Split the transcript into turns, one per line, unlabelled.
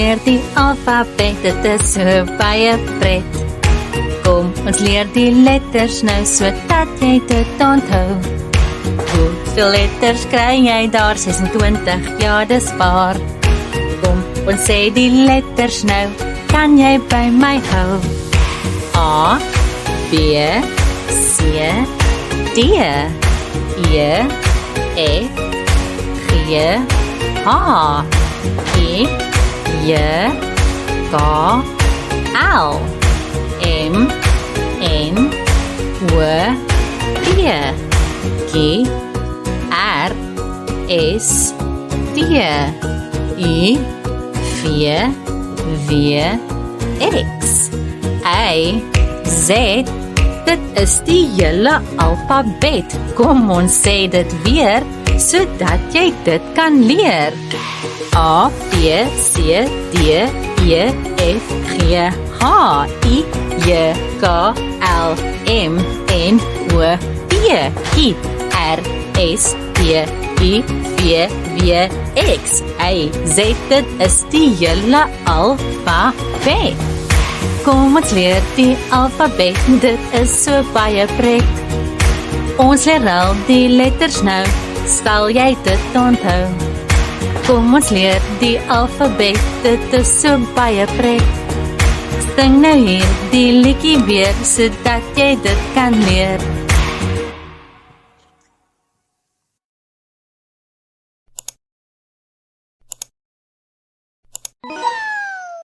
leer die alfabet, dit is so baie pret. Kom, ons leer die letters nou, sodat jy dit onthou. Hoeveel letters kry jy daar? 26, ja dis waar. Kom, ons sê die letters nou, kan jy by my hou? A, B, C, D, E, F, G, H, I, J, K, L, M, N, O, P, Q, R, S, T, U, V, W, X, Y, Z. Dit is die hele alfabet. Kom ons sê dit weer, sodat jy dit kan leer. A, B, C, D, E, F, G, H, I, J, K, L, M, N, O, P, Q, R, S, T, U, V, W, X, Y, Z. Dit is die hele alfabet. Kom ons leer die alfabet, dit is so baie pret. Ons leer al die letters nou, sal jy dit onthou? Kom ons leer die alfabet, dit is so baie pret. Sing nou hier die liedjie weer, sodat jy dit kan leer.